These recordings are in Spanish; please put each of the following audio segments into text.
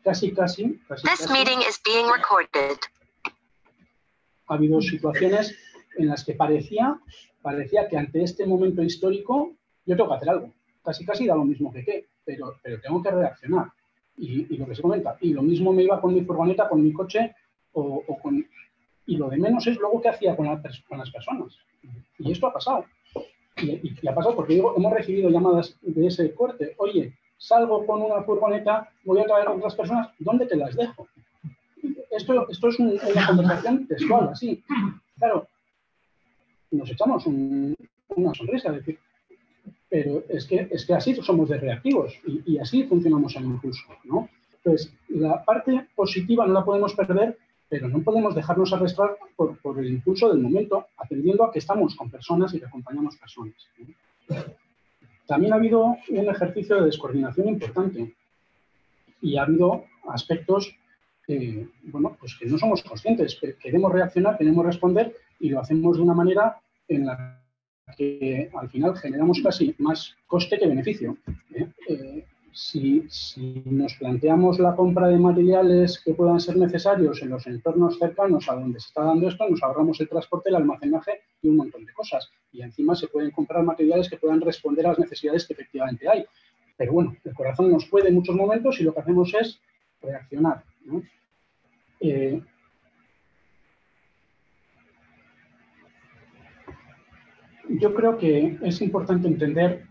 casi This meeting is being recorded. Ha habido situaciones en las que parecía que ante este momento histórico yo tengo que hacer algo. Casi da lo mismo que qué, pero tengo que reaccionar. Y lo que se comenta, y lo mismo me iba con mi furgoneta, con mi coche, y lo de menos es luego qué hacía con las personas. Y esto ha pasado. Y ha pasado porque digo, hemos recibido llamadas de ese corte. Oye, salgo con una furgoneta, voy a traer a otras personas, ¿dónde te las dejo? Esto es una conversación textual, así. Claro, nos echamos una sonrisa, es decir, pero es que así somos de reactivos y así funcionamos al impulso, ¿no? Entonces, la parte positiva no la podemos perder, pero no podemos dejarnos arrastrar por el impulso del momento, atendiendo a que estamos con personas y que acompañamos personas, ¿no? También ha habido un ejercicio de descoordinación importante y ha habido aspectos pues que no somos conscientes. Queremos reaccionar, queremos responder y lo hacemos de una manera en la que al final generamos casi más coste que beneficio. Si nos planteamos la compra de materiales que puedan ser necesarios en los entornos cercanos a donde se está dando esto, nos ahorramos el transporte, el almacenaje y un montón de cosas. Y encima se pueden comprar materiales que puedan responder a las necesidades que efectivamente hay. Pero bueno, el corazón nos puede en muchos momentos y lo que hacemos es reaccionar, ¿no? Yo creo que es importante entender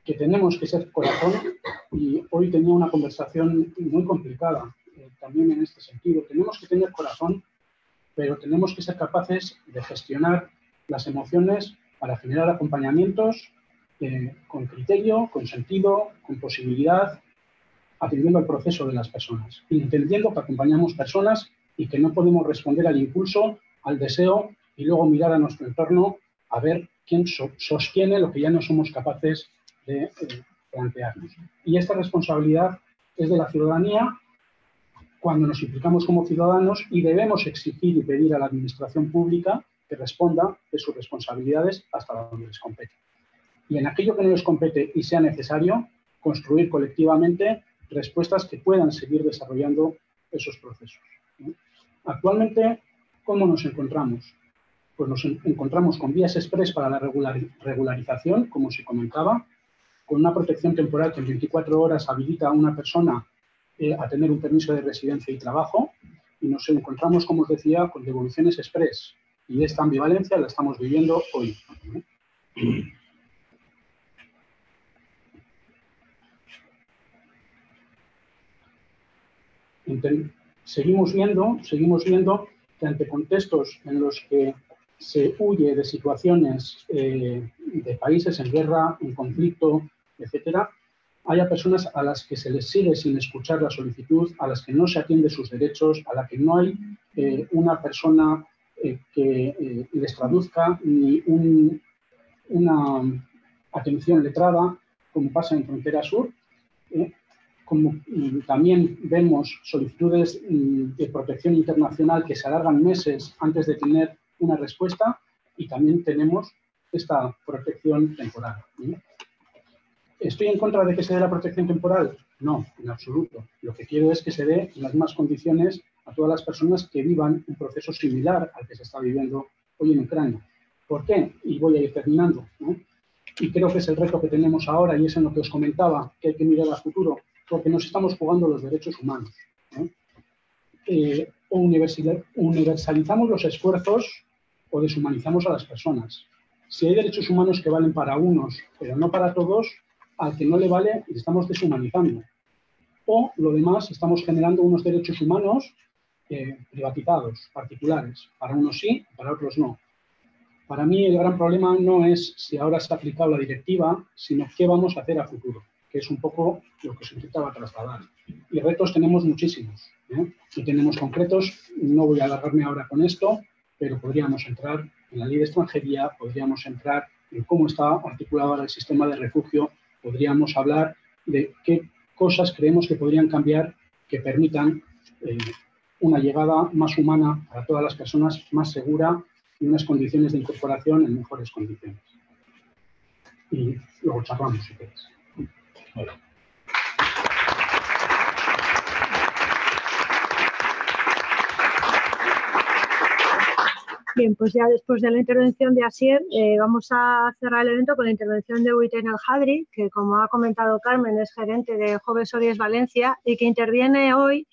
que tenemos que ser corazón y hoy tenía una conversación muy complicada también en este sentido. Tenemos que tener corazón, pero tenemos que ser capaces de gestionar las emociones para generar acompañamientos con criterio, con sentido, con posibilidad, atendiendo al proceso de las personas, entendiendo que acompañamos personas y que no podemos responder al impulso, al deseo y luego mirar a nuestro entorno a ver quién sostiene lo que ya no somos capaces de plantearnos. Y esta responsabilidad es de la ciudadanía cuando nos implicamos como ciudadanos y debemos exigir y pedir a la administración pública que responda de sus responsabilidades hasta donde les compete. Y en aquello que no les compete y sea necesario, construir colectivamente respuestas que puedan seguir desarrollando esos procesos, ¿no? Actualmente, ¿cómo nos encontramos? Pues nos encontramos con vías express para la regularización, como se comentaba, con una protección temporal que en 24 horas habilita a una persona a tener un permiso de residencia y trabajo, y nos encontramos, como os decía, con devoluciones express. Y esta ambivalencia la estamos viviendo hoy, ¿no? Seguimos viendo que ante contextos en los que se huye de situaciones de países en guerra, en conflicto, etcétera, haya personas a las que se les sigue sin escuchar la solicitud, a las que no se atiende sus derechos, a las que no hay una persona que les traduzca ni una atención letrada, como pasa en Frontera Sur. Como también vemos solicitudes de protección internacional que se alargan meses antes de tener una respuesta, y también tenemos esta protección temporal, ¿sí? ¿Estoy en contra de que se dé la protección temporal? No, en absoluto. Lo que quiero es que se dé en las mismas condiciones a todas las personas que vivan un proceso similar al que se está viviendo hoy en Ucrania. ¿Por qué? Y voy a ir terminando, ¿no? Y creo que es el reto que tenemos ahora, y es en lo que os comentaba, que hay que mirar al futuro, porque nos estamos jugando los derechos humanos, ¿no? O universalizamos los esfuerzos o deshumanizamos a las personas. Si hay derechos humanos que valen para unos, pero no para todos, al que no le vale, le estamos deshumanizando. O lo demás, estamos generando unos derechos humanos privatizados, particulares. Para unos sí, para otros no. Para mí el gran problema no es si ahora se ha aplicado la directiva, sino qué vamos a hacer a futuro, que es un poco lo que se intentaba trasladar. Y retos tenemos muchísimos, ¿eh? Y tenemos concretos. No voy a alargarme ahora con esto, pero podríamos entrar en la ley de extranjería, podríamos entrar en cómo está articulado ahora el sistema de refugio, podríamos hablar de qué cosas creemos que podrían cambiar que permitan una llegada más humana para todas las personas, más segura, y unas condiciones de incorporación en mejores condiciones. Y luego charlamos, si queréis. Bueno. Bien, pues ya después de la intervención de Asier, vamos a cerrar el evento con la intervención de Huiten El Hadri, que como ha comentado Carmen, es gerente de Jóvenes Odies Valencia y que interviene hoy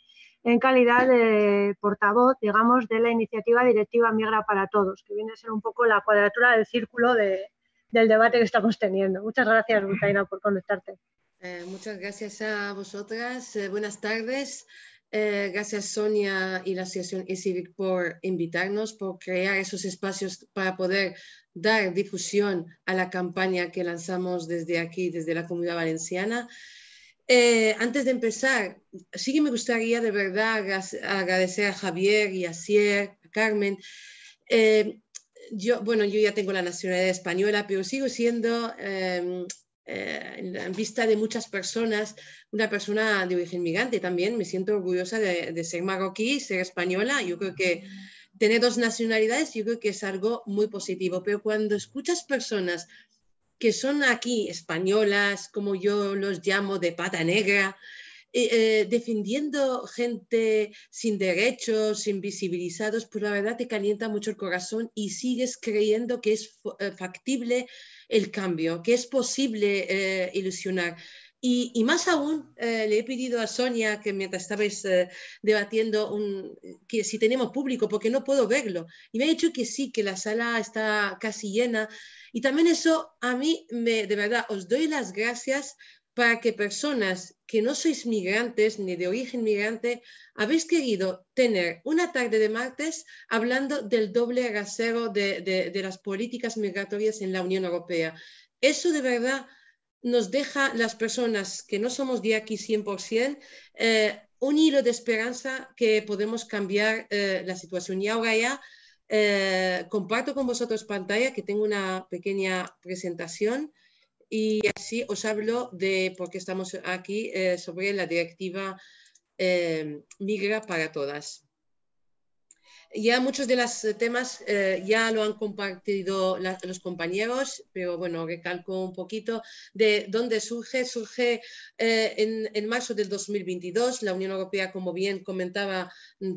en calidad de portavoz, digamos, de la iniciativa directiva Migra para Todos, que viene a ser un poco la cuadratura del círculo del debate que estamos teniendo. Muchas gracias, Huitaina, por conectarte. Muchas gracias a vosotras. Buenas tardes. Gracias Sonia y la Asociación eCivic por invitarnos, por crear esos espacios para poder dar difusión a la campaña que lanzamos desde aquí, desde la Comunidad Valenciana. Antes de empezar, sí que me gustaría de verdad agradecer a Javier y a Asier, a Carmen. Yo ya tengo la nacionalidad española, pero sigo siendo... en vista de muchas personas, una persona de origen migrante también. Me siento orgullosa de ser marroquí, ser española. Yo creo que tener dos nacionalidades, yo creo que es algo muy positivo. Pero cuando escuchas personas que son aquí españolas, como yo los llamo, de pata negra, defendiendo gente sin derechos, invisibilizados, pues la verdad te calienta mucho el corazón y sigues creyendo que es factible el cambio, que es posible ilusionar. Y más aún, le he pedido a Sonia que mientras estabais debatiendo que si tenemos público, porque no puedo verlo. Y me ha dicho que sí, que la sala está casi llena. Y también eso a mí, de verdad, os doy las gracias para que personas que no sois migrantes ni de origen migrante habéis querido tener una tarde de martes hablando del doble rasero de las políticas migratorias en la Unión Europea. Eso de verdad nos deja las personas que no somos de aquí 100%, un hilo de esperanza que podemos cambiar la situación. Y ahora ya comparto con vosotros pantalla, que tengo una pequeña presentación. Y así os hablo de por qué estamos aquí sobre la directiva Migra para Todas. Ya muchos de los temas ya lo han compartido los compañeros, pero bueno, recalco un poquito de dónde surge. Surge en marzo del 2022. La Unión Europea, como bien comentaban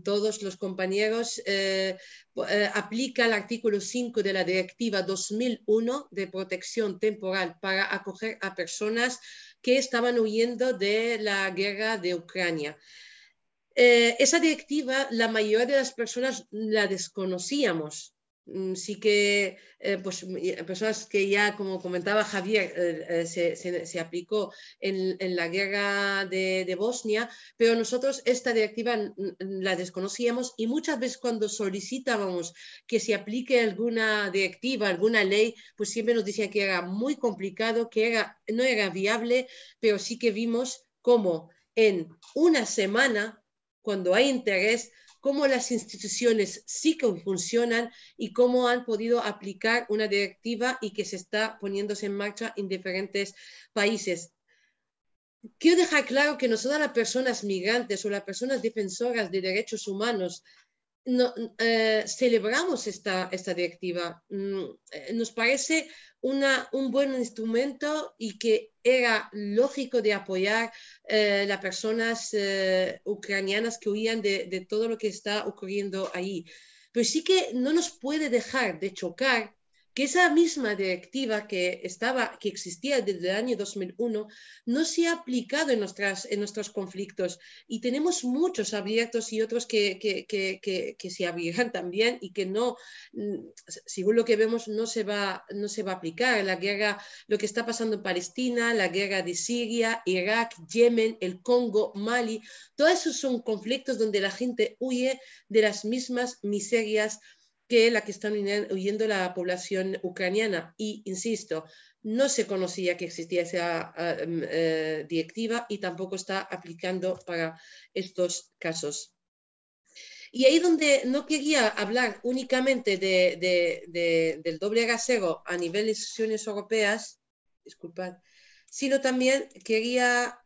todos los compañeros, aplica el artículo 5 de la Directiva 2001 de protección temporal para acoger a personas que estaban huyendo de la guerra de Ucrania. Esa directiva, la mayoría de las personas la desconocíamos. Sí que pues, personas que ya, como comentaba Javier, se aplicó en la guerra de Bosnia, pero nosotros esta directiva la desconocíamos y muchas veces cuando solicitábamos que se aplique alguna directiva, alguna ley, pues siempre nos decían que era muy complicado, que no era viable, pero sí que vimos cómo en una semana, cuando hay interés, cómo las instituciones sí que funcionan y cómo han podido aplicar una directiva y que se está poniéndose en marcha en diferentes países. Quiero dejar claro que nosotras las personas migrantes o las personas defensoras de derechos humanos celebramos esta directiva. Nos parece un buen instrumento y que era lógico de apoyar a las personas ucranianas que huían de todo lo que está ocurriendo ahí. Pero sí que no nos puede dejar de chocar que esa misma directiva que existía desde el año 2001 no se ha aplicado en nuestros conflictos y tenemos muchos abiertos y otros que se abrirán también y que no, según lo que vemos, no se va a aplicar. La guerra, lo que está pasando en Palestina, la guerra de Siria, Irak, Yemen, el Congo, Mali, todos esos son conflictos donde la gente huye de las mismas miserias que la que están huyendo la población ucraniana. Y, insisto, no se conocía que existía esa directiva y tampoco está aplicando para estos casos. Y ahí donde no quería hablar únicamente del doble rasero a nivel de instituciones europeas, disculpad, sino también quería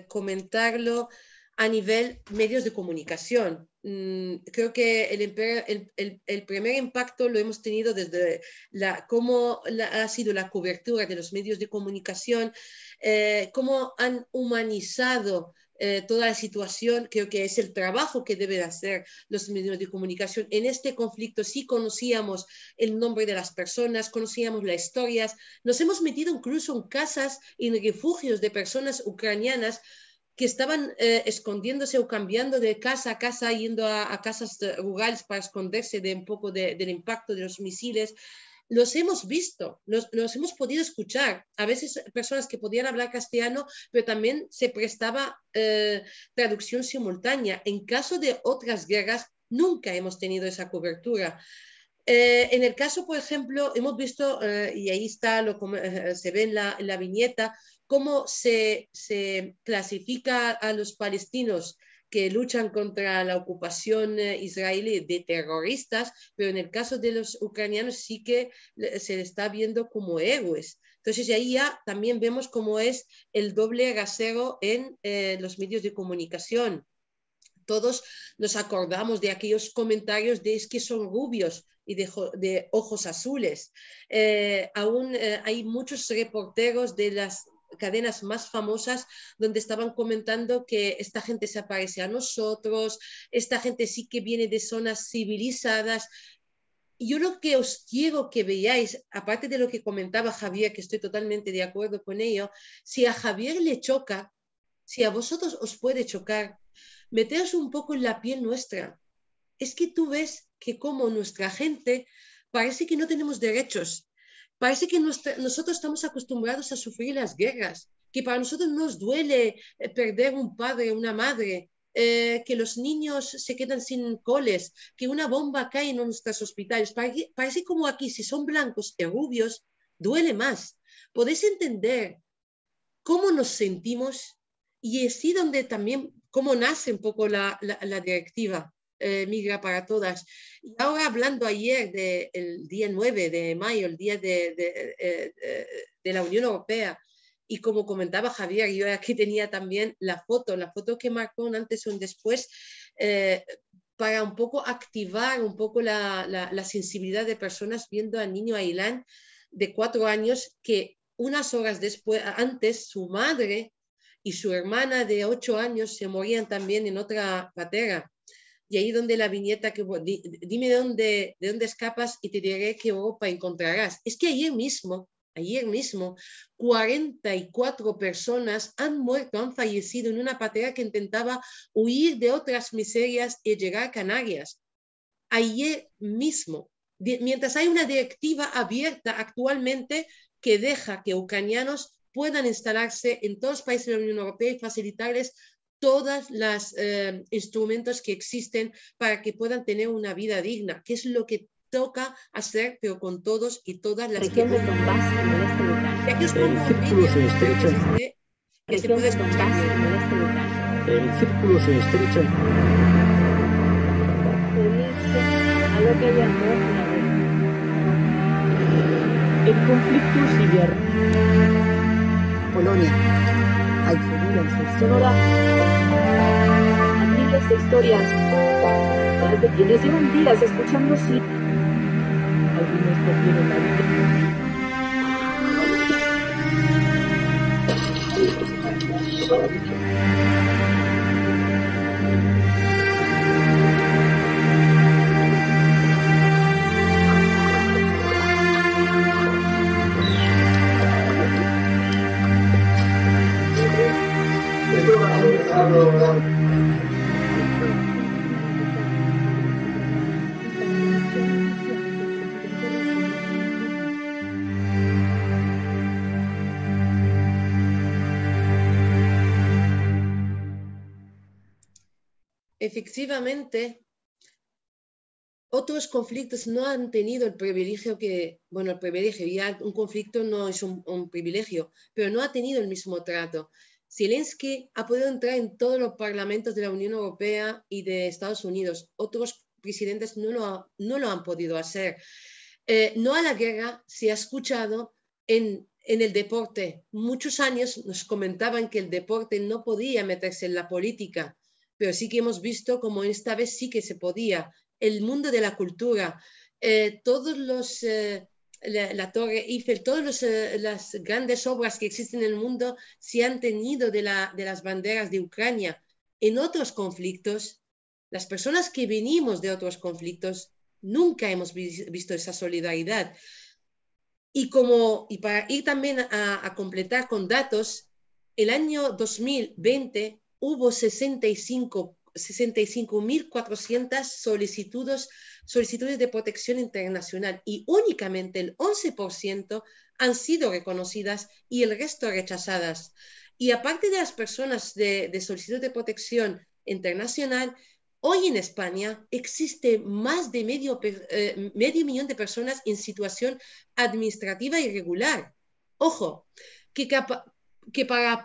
comentarlo a nivel medios de comunicación. Creo que el primer impacto lo hemos tenido desde cómo ha sido la cobertura de los medios de comunicación, cómo han humanizado toda la situación, creo que es el trabajo que deben hacer los medios de comunicación. En este conflicto sí conocíamos el nombre de las personas, conocíamos las historias, nos hemos metido incluso en casas y en refugios de personas ucranianas que estaban escondiéndose o cambiando de casa a casa, yendo a casas rurales para esconderse de un poco del impacto de los misiles. Los hemos visto, los hemos podido escuchar. A veces personas que podían hablar castellano, pero también se prestaba traducción simultánea. En caso de otras guerras, nunca hemos tenido esa cobertura. En el caso, por ejemplo, hemos visto, y ahí está, se ve en la viñeta, cómo se clasifica a los palestinos que luchan contra la ocupación israelí de terroristas, pero en el caso de los ucranianos sí que se les está viendo como héroes. Entonces ahí ya también vemos cómo es el doble rasero en los medios de comunicación. Todos nos acordamos de aquellos comentarios de es que son rubios y de ojos azules. Aún hay muchos reporteros de las cadenas más famosas donde estaban comentando que esta gente se parece a nosotros, esta gente sí que viene de zonas civilizadas. Yo lo que os quiero que veáis, aparte de lo que comentaba Javier, que estoy totalmente de acuerdo con ello, si a Javier le choca, si a vosotros os puede chocar, meteos un poco en la piel nuestra. Es que tú ves que como nuestra gente parece que no tenemos derechos, parece que nosotros estamos acostumbrados a sufrir las guerras, que para nosotros nos duele perder un padre, una madre, que los niños se quedan sin coles, que una bomba cae en nuestros hospitales. Parece como aquí, si son blancos y rubios, duele más. ¿Podéis entender cómo nos sentimos? Y es así donde también, cómo nace un poco la directiva Migra para Todas. Y ahora hablando ayer del día 9 de mayo, el día de la Unión Europea, y como comentaba Javier, yo aquí tenía también la foto que marcó un antes y un después, para un poco activar un poco la sensibilidad de personas viendo al niño Ailán de 4 años que unas horas antes su madre y su hermana de 8 años se morían también en otra patera. Y ahí donde la viñeta, que dime de dónde escapas y te diré qué Europa encontrarás. Es que ayer mismo, 44 personas han muerto, han fallecido en una patera que intentaba huir de otras miserias y llegar a Canarias. Ayer mismo, mientras hay una directiva abierta actualmente que deja que ucranianos puedan instalarse en todos los países de la Unión Europea y facilitarles todos los instrumentos que existen para que puedan tener una vida digna, que es lo que toca hacer, pero con todos y todas las región de Donbass en el este de Ucrania. El círculo se estrecha. Que se puede escuchar en el este de Ucrania. El círculo se estrecha. Unirse a lo que llamó la guerra. El conflicto sigue. Polonia. Hay Sonora. A miles de historias. Las de quienes llevan días escuchando sí. Algunos perdieron la vida. Efectivamente, otros conflictos no han tenido el privilegio el privilegio, ya un conflicto no es un privilegio, pero no ha tenido el mismo trato. Zelensky ha podido entrar en todos los parlamentos de la Unión Europea y de Estados Unidos. Otros presidentes no lo han podido hacer. No a la guerra se ha escuchado en el deporte. Muchos años nos comentaban que el deporte no podía meterse en la política, pero sí que hemos visto como esta vez sí que se podía. El mundo de la cultura, todos los la Torre Eiffel, todas las grandes obras que existen en el mundo se han tenido de las banderas de Ucrania. En otros conflictos, las personas que venimos de otros conflictos nunca hemos visto esa solidaridad. Y para ir también a completar con datos, el año 2020 hubo 65.400 solicitudes de protección internacional y únicamente el 11% han sido reconocidas y el resto rechazadas. Y aparte de las personas de solicitud de protección internacional, hoy en España existe más de medio millón de personas en situación administrativa irregular. Ojo, que para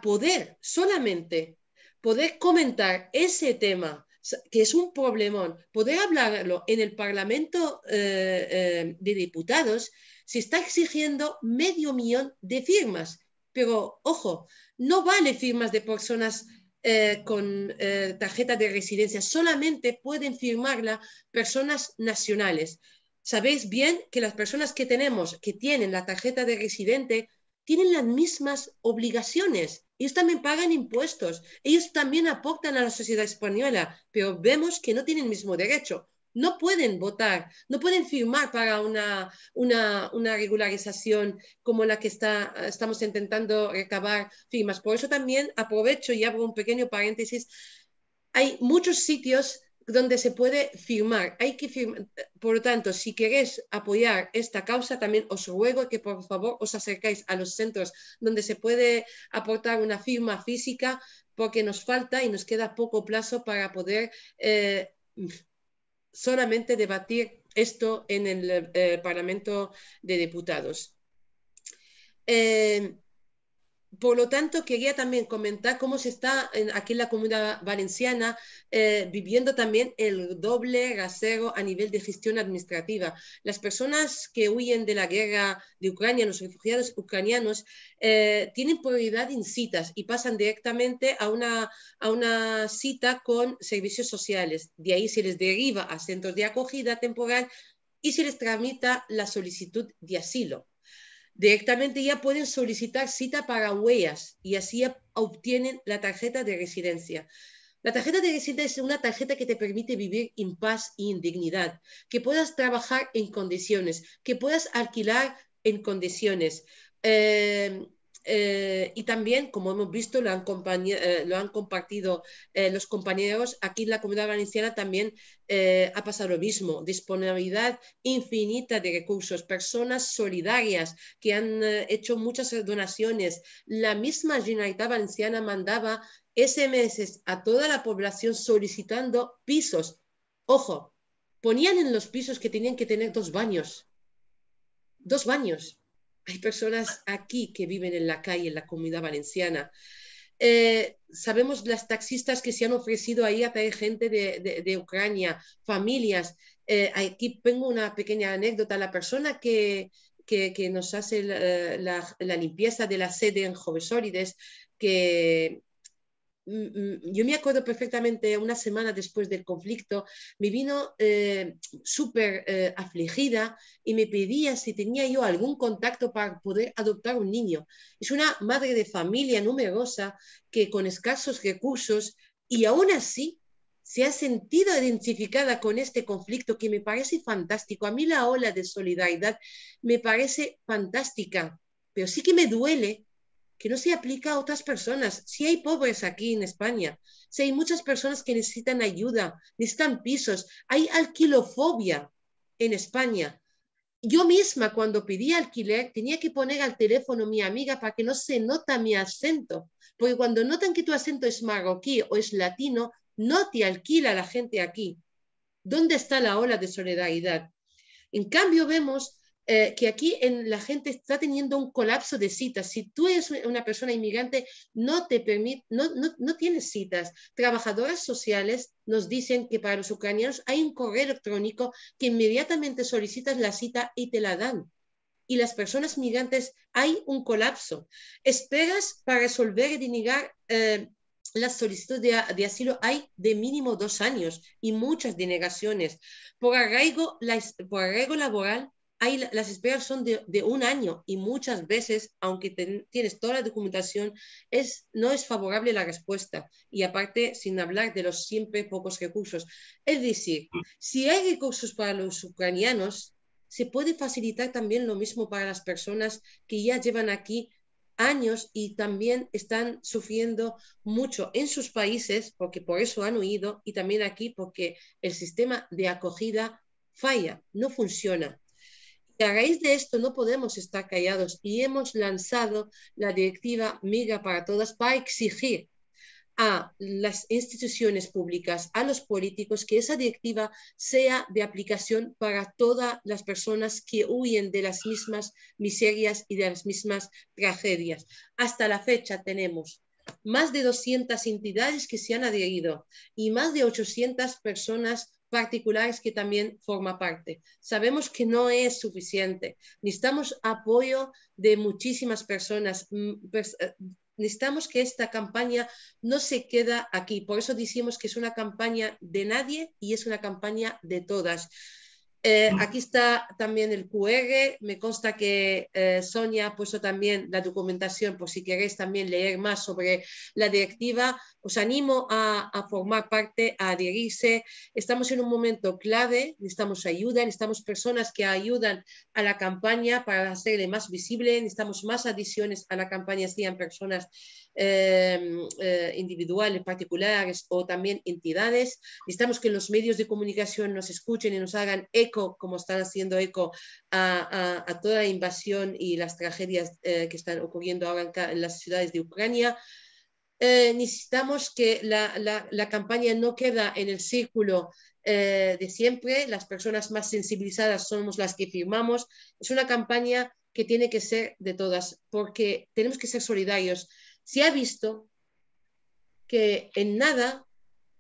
solamente poder comentar ese tema, que es un problemón, poder hablarlo en el Parlamento de Diputados, se está exigiendo 500.000 de firmas. Pero, ojo, no vale firmas de personas con tarjeta de residencia, solamente pueden firmarla personas nacionales. Sabéis bien que las personas que tienen la tarjeta de residente tienen las mismas obligaciones. Ellos también pagan impuestos, ellos también aportan a la sociedad española, pero vemos que no tienen el mismo derecho. No pueden votar, no pueden firmar para una regularización como la que estamos intentando recabar firmas. Por eso también aprovecho y abro un pequeño paréntesis. Hay muchos sitios donde se puede firmar. Hay que firmar. Por lo tanto, si queréis apoyar esta causa, también os ruego que por favor os acercáis a los centros donde se puede aportar una firma física, porque nos falta y nos queda poco plazo para poder solamente debatir esto en el Parlamento de Diputados. Por lo tanto, quería también comentar cómo se está aquí en la Comunidad Valenciana viviendo también el doble rasero a nivel de gestión administrativa. Las personas que huyen de la guerra de Ucrania, los refugiados ucranianos, tienen prioridad en citas y pasan directamente a una cita con servicios sociales. De ahí se les deriva a centros de acogida temporal y se les tramita la solicitud de asilo. Directamente ya pueden solicitar cita para huellas y así obtienen la tarjeta de residencia. La tarjeta de residencia es una tarjeta que te permite vivir en paz y en dignidad, que puedas trabajar en condiciones, que puedas alquilar en condiciones. Y también, como hemos visto, lo han compartido los compañeros, aquí en la Comunidad Valenciana también ha pasado lo mismo, disponibilidad infinita de recursos, personas solidarias que han hecho muchas donaciones. La misma Generalitat Valenciana mandaba SMS a toda la población solicitando pisos. Ojo, ponían en los pisos que tenían que tener 2 baños. 2 baños. Hay personas aquí que viven en la calle, en la Comunidad Valenciana. Sabemos las taxistas que se han ofrecido ahí a traer gente de Ucrania, familias. Aquí tengo una pequeña anécdota. La persona que nos hace la limpieza de la sede en Jovesólides, que yo me acuerdo perfectamente, una semana después del conflicto, me vino súper afligida y me pedía si tenía yo algún contacto para poder adoptar un niño. Es una madre de familia numerosa que con escasos recursos y aún así se ha sentido identificada con este conflicto, que me parece fantástico. A mí la ola de solidaridad me parece fantástica, pero sí que me duele que no se aplica a otras personas. Si hay pobres aquí en España, si hay muchas personas que necesitan ayuda, necesitan pisos, hay alquilofobia en España. Yo misma, cuando pedí alquiler, tenía que poner al teléfono a mi amiga para que no se nota mi acento, porque cuando notan que tu acento es marroquí o es latino, no te alquila la gente aquí. ¿Dónde está la ola de solidaridad? En cambio, vemos que aquí la gente está teniendo un colapso de citas. Si tú eres una persona inmigrante, no tienes citas. Trabajadoras sociales nos dicen que para los ucranianos hay un correo electrónico que inmediatamente solicitas la cita y te la dan. Y las personas migrantes, hay un colapso. Esperas para resolver y denegar las solicitudes de asilo hay de mínimo 2 años y muchas denegaciones. Por arraigo laboral las esperas son de un año y muchas veces, aunque tienes toda la documentación, no es favorable la respuesta. Y aparte, sin hablar de los siempre pocos recursos. Es decir, si hay recursos para los ucranianos, se puede facilitar también lo mismo para las personas que ya llevan aquí años y también están sufriendo mucho en sus países, porque por eso han huido, y también aquí porque el sistema de acogida falla, no funciona. Y a raíz de esto no podemos estar callados y hemos lanzado la directiva Migra para Todas para exigir a las instituciones públicas, a los políticos, que esa directiva sea de aplicación para todas las personas que huyen de las mismas miserias y de las mismas tragedias. Hasta la fecha tenemos más de 200 entidades que se han adherido y más de 800 personas particulares que también forman parte. Sabemos que no es suficiente. Necesitamos apoyo de muchísimas personas. Necesitamos que esta campaña no se quede aquí. Por eso decimos que es una campaña de nadie y es una campaña de todas. Aquí está también el QR. Me consta que Sonia ha puesto también la documentación por si queréis también leer más sobre la directiva. Os animo a formar parte, a adherirse. Estamos en un momento clave, necesitamos ayuda, necesitamos personas que ayudan a la campaña para hacerle más visible, necesitamos más adiciones a la campaña, sean personas individuales, particulares o también entidades. Necesitamos que los medios de comunicación nos escuchen y nos hagan eco, como están haciendo eco a toda la invasión y las tragedias que están ocurriendo ahora en las ciudades de Ucrania. Necesitamos que la campaña no quede en el círculo de siempre. Las personas más sensibilizadas somos las que firmamos. Es una campaña que tiene que ser de todas, porque tenemos que ser solidarios. Se ha visto que en nada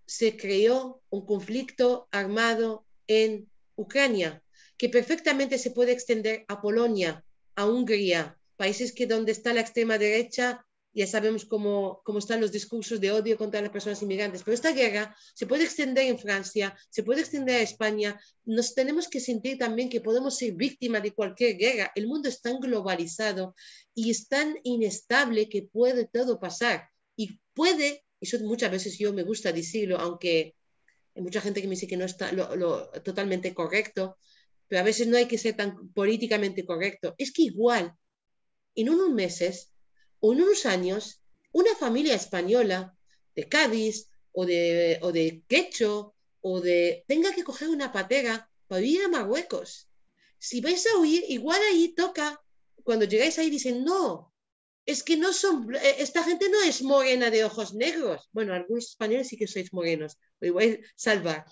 se creó un conflicto armado en Ucrania, que perfectamente se puede extender a Polonia, a Hungría, países donde está la extrema derecha. Ya sabemos cómo están los discursos de odio contra las personas inmigrantes, pero esta guerra se puede extender en Francia, se puede extender a España. Nos tenemos que sentir también que podemos ser víctimas de cualquier guerra. El mundo es tan globalizado y es tan inestable que puede todo pasar. Y puede, eso muchas veces yo me gusta decirlo, aunque hay mucha gente que me dice que no está lo totalmente correcto, pero a veces no hay que ser tan políticamente correcto. Es que igual, en unos meses o en unos años, una familia española de Cádiz o de Quecho tenga que coger una patera para ir a Marruecos. Si vais a huir, igual ahí toca, cuando llegáis ahí dicen, no, es que no son, esta gente no es morena de ojos negros. Bueno, algunos españoles sí que sois morenos, pero igual salvar.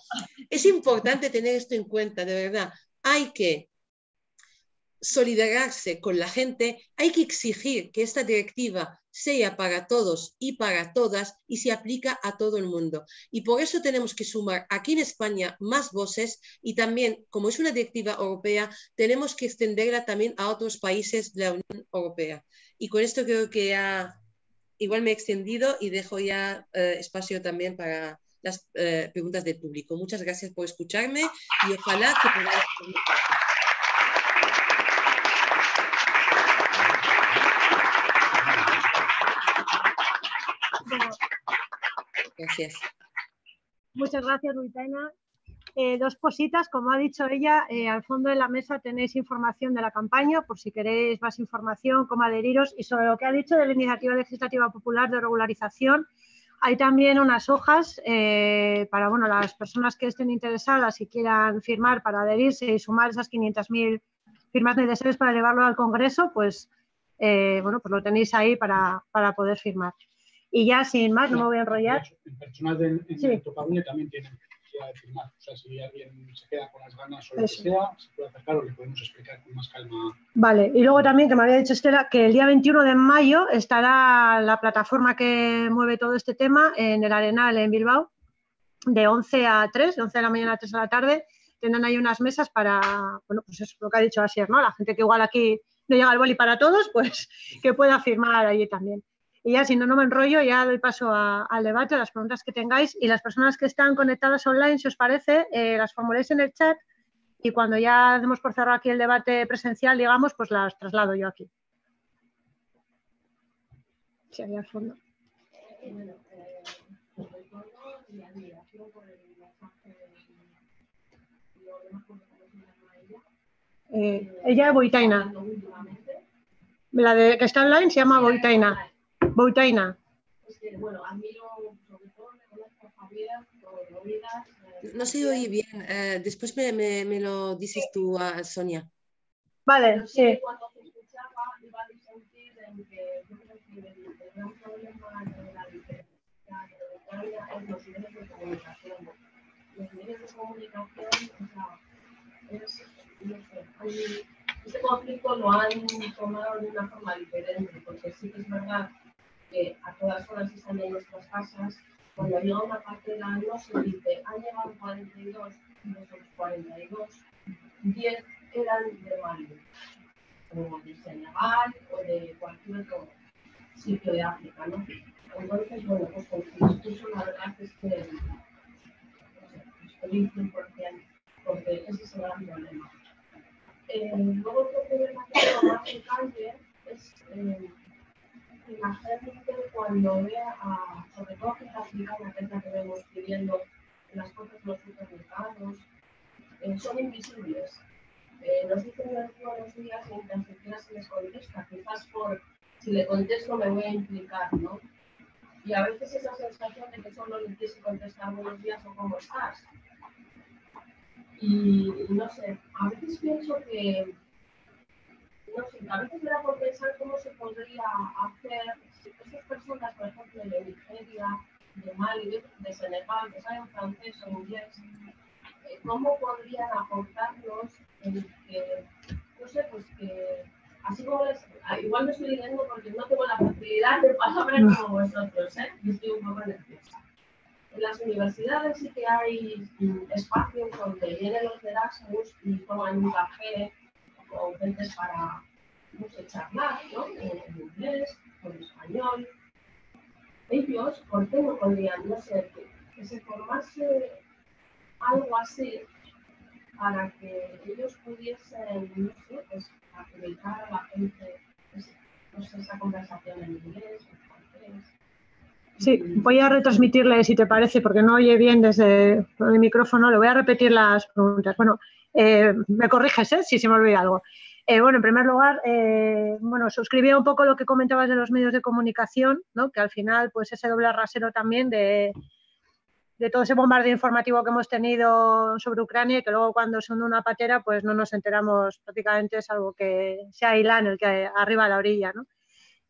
Es importante tener esto en cuenta, de verdad. Hay que solidarizarse con la gente, hay que exigir que esta directiva sea para todos y para todas y se aplica a todo el mundo. Y por eso tenemos que sumar aquí en España más voces y también, como es una directiva europea, tenemos que extenderla también a otros países de la Unión Europea. Y con esto creo que ya igual me he extendido y dejo ya espacio también para las preguntas del público. Muchas gracias por escucharme y ojalá que podáis preguntar. Gracias. Muchas gracias, Ruitaina. Dos cositas, como ha dicho ella, al fondo de la mesa tenéis información de la campaña, por si queréis más información, cómo adheriros, y sobre lo que ha dicho de la Iniciativa Legislativa Popular de Regularización, hay también unas hojas para las personas que estén interesadas y quieran firmar para adherirse y sumar esas 500.000 firmas necesarias para llevarlo al Congreso, pues lo tenéis ahí para poder firmar. Y ya sin más, no me voy a enrollar. En personas de Topagune también tienen necesidad de firmar. O sea, si alguien se queda con las ganas o lo que sea, se puede acercar o le podemos explicar con más calma. Vale, y luego también, que me había dicho Estela, que el día 21 de mayo estará la plataforma que mueve todo este tema en el Arenal en Bilbao, de 11 a 3, de 11 de la mañana a 3 de la tarde. Tendrán ahí unas mesas para, pues eso, lo que ha dicho Asier, ¿no? La gente que igual aquí no llega el boli para todos, pues que pueda firmar allí también. Y ya, si no me enrollo, ya doy paso al debate, a las preguntas que tengáis. Y las personas que están conectadas online, si os parece, las formuléis en el chat y cuando ya demos por cerrado aquí el debate presencial, digamos, pues las traslado yo aquí. Sí, ahí al fondo. Ella es Boitaina. La de que está online se llama Boitaina. Boitaina. Bueno, admiro sobre todo, me conozco a Javier por oídas. No se oye bien. Después me lo dices tú, Sonia. Vale, sí. Cuando se escuchaba, iba a disentir en que yo creo que el gran problema de la diferencia es los medios de comunicación. Los medios de comunicación, o sea, no sé, este conflicto lo han tomado de una forma diferente, porque sí que es verdad que a todas horas están en nuestras casas. Cuando llega una partida no se dice, han llegado 42, y de esos 42, 10 eran de Mali, o de Senegal, o de cualquier otro sitio de África, ¿no? Entonces, bueno, pues con el discurso la verdad es que estoy 100%, porque ese es el gran problema. Luego otro problema que tengo más en calle es que la gente cuando ve sobre todo gente africana, que es la que vemos pidiendo las cosas en los supermercados, son invisibles. Nos dicen buenos días y ni siquiera se les contesta. Quizás por si le contesto me voy a implicar, ¿no? Y a veces esa sensación de que solo le quise contestar buenos días o cómo estás. Y no sé, a veces pienso que no sé, a veces me da por pensar cómo se podría hacer si esas personas, por ejemplo, de Nigeria, de Mali, de Senegal, que saben francés o inglés, cómo podrían aportarnos en que, no sé, pues que, así como les, igual me estoy leyendo porque no tengo la facilidad de palabras como vosotros, y estoy un poco nerviosa. En las universidades sí que hay espacios donde vienen los de Erasmus y toman un café o gentes para, no sé, charlar, ¿no? En inglés, en español. Ellos, ¿por qué no podrían, no sé, que se formase algo así para que ellos pudiesen, no sé, pues, facilitar a la gente, pues, no sé, esa conversación en inglés, en francés? Sí, voy a retransmitirle, si te parece, porque no oye bien desde el micrófono, le voy a repetir las preguntas. Bueno, me corriges, si se me olvida algo. Bueno, en primer lugar, bueno, suscribía un poco lo que comentabas de los medios de comunicación, ¿no? Que al final, pues ese doble rasero también de todo ese bombardeo informativo que hemos tenido sobre Ucrania y que luego cuando se hunde una patera, pues no nos enteramos prácticamente, salvo que sea Ilán el que arriba a la orilla, ¿no?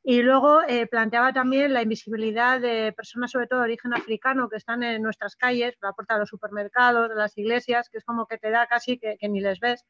Y luego planteaba también la invisibilidad de personas, sobre todo de origen africano, que están en nuestras calles, a la puerta de los supermercados, de las iglesias, que es como que te da casi que ni les ves.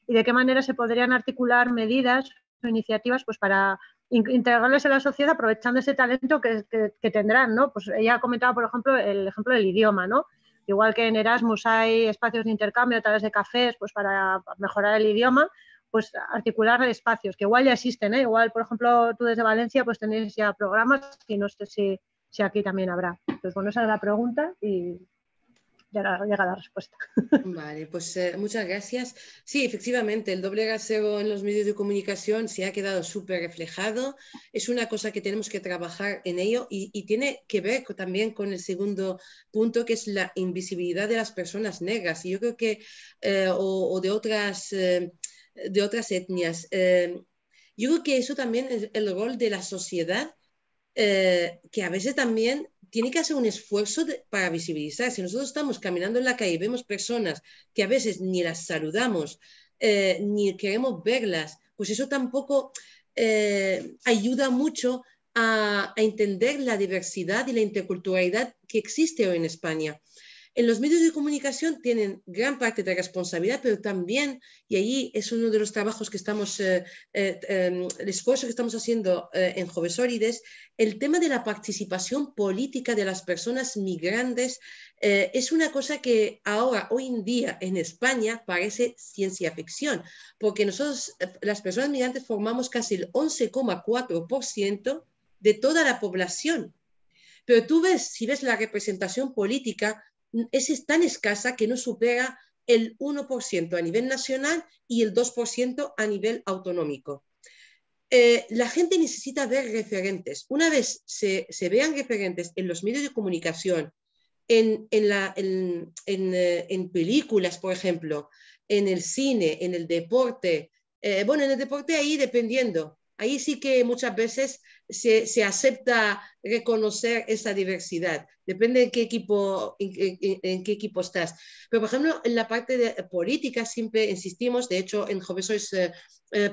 Y de qué manera se podrían articular medidas o iniciativas pues, para integrarles en la sociedad aprovechando ese talento que tendrán, ¿no? Pues ella comentaba, por ejemplo, el ejemplo del idioma, ¿no? Igual que en Erasmus hay espacios de intercambio a través de cafés pues, para mejorar el idioma, pues articular espacios que igual ya existen, ¿eh? Igual, por ejemplo, tú desde Valencia pues tenéis ya programas y no sé si aquí también habrá. Entonces, bueno, esa es la pregunta y ya llega la respuesta. Vale, pues muchas gracias. Sí, efectivamente, el doble rasero en los medios de comunicación se ha quedado súper reflejado. Es una cosa que tenemos que trabajar en ello y tiene que ver también con el segundo punto, que es la invisibilidad de las personas negras. Y yo creo que, o de otras etnias. Yo creo que eso también es el rol de la sociedad, que a veces también tiene que hacer un esfuerzo para visibilizar. Si nosotros estamos caminando en la calle y vemos personas que a veces ni las saludamos, ni queremos verlas, pues eso tampoco ayuda mucho a entender la diversidad y la interculturalidad que existe hoy en España. En los medios de comunicación tienen gran parte de responsabilidad, pero también, y ahí es uno de los trabajos que estamos, el esfuerzo que estamos haciendo en Jovesólides, el tema de la participación política de las personas migrantes es una cosa que ahora, hoy en día, en España, parece ciencia ficción, porque nosotros, las personas migrantes, formamos casi el 11,4% de toda la población. Pero tú ves, si ves la representación política, es tan escasa que no supera el 1% a nivel nacional y el 2% a nivel autonómico. La gente necesita ver referentes. Una vez se vean referentes en los medios de comunicación, en películas, por ejemplo, en el cine, en el deporte. Bueno, en el deporte ahí dependiendo. Ahí sí que muchas veces se acepta reconocer esa diversidad. Depende de qué equipo, en qué equipo estás. Pero, por ejemplo, en la parte de política siempre insistimos. De hecho, en Jovesois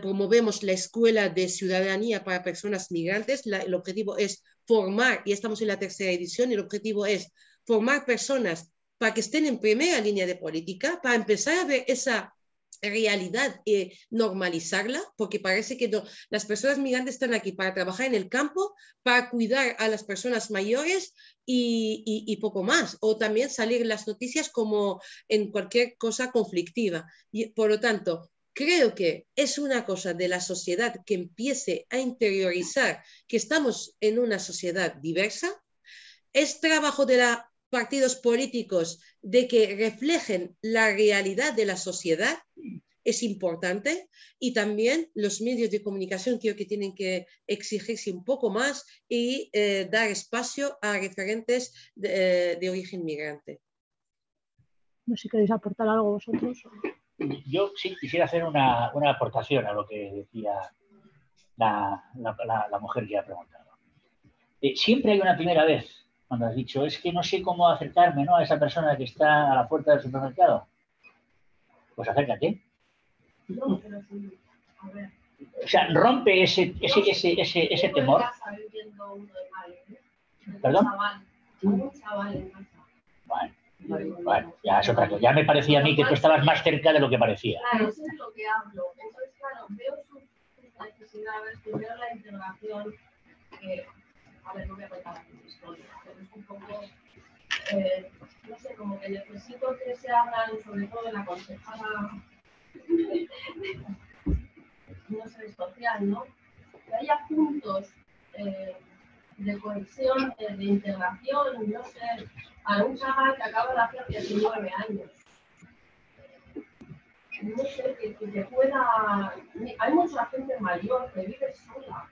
promovemos la Escuela de Ciudadanía para Personas Migrantes. El objetivo es formar, y estamos en la 3ª edición, el objetivo es formar personas para que estén en primera línea de política, para empezar a ver esa realidad y normalizarla, porque parece que no, las personas migrantes están aquí para trabajar en el campo, para cuidar a las personas mayores y poco más, o también salir en las noticias como en cualquier cosa conflictiva. Y, por lo tanto, creo que es una cosa de la sociedad que empiece a interiorizar que estamos en una sociedad diversa. Es trabajo de los partidos políticos de que reflejen la realidad de la sociedad, es importante, y también los medios de comunicación creo que tienen que exigirse un poco más y dar espacio a referentes de origen migrante. No sé si queréis aportar algo vosotros. Yo sí quisiera hacer una aportación a lo que decía la mujer que ha preguntado. Siempre hay una primera vez, cuando has dicho, es que no sé cómo acercarme, ¿no?, a esa persona que está a la puerta del supermercado. Pues acércate. No, pero sí, a ver. O sea, rompe ese temor. ¿Perdón? Un chaval en casa. Bueno, ya es otra cosa. Ya me parecía a mí que tú estabas más cerca de lo que parecía. Claro, eso es lo que hablo. Entonces, claro, veo sus necesidades, veo la integración. A ver, no voy a contar mi historia, pero es un poco, no sé, como que necesito que se hagan, sobre todo de la concejala, no sé, social, ¿no? Que haya puntos de cohesión, de integración, no sé, a un chaval que acaba de hacer 19 años. No sé, que pueda... Hay mucha gente mayor que vive sola.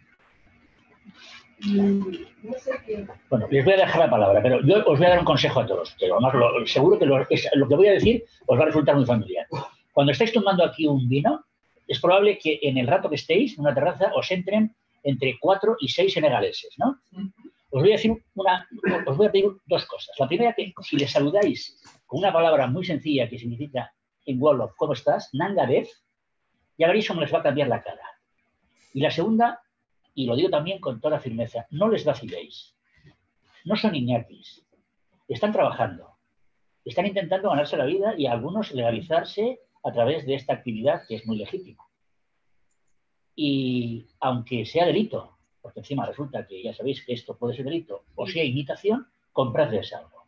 No sé qué. Bueno, les voy a dejar la palabra, pero yo os voy a dar un consejo a todos. Pero además, seguro que lo que voy a decir os va a resultar muy familiar. Cuando estáis tomando aquí un vino, es probable que en el rato que estéis en una terraza os entren entre 4 y 6 senegaleses, ¿no? Os voy a pedir dos cosas. La primera, que si les saludáis con una palabra muy sencilla que significa en Wolof, ¿cómo estás? Nangadef, ya veréis cómo les va a cambiar la cara. Y la segunda, y lo digo también con toda firmeza, no les vaciléis. No son iñatis. Están trabajando. Están intentando ganarse la vida y a algunos legalizarse a través de esta actividad que es muy legítima. Y aunque sea delito, porque encima resulta que ya sabéis que esto puede ser delito, o sea imitación, compradles algo.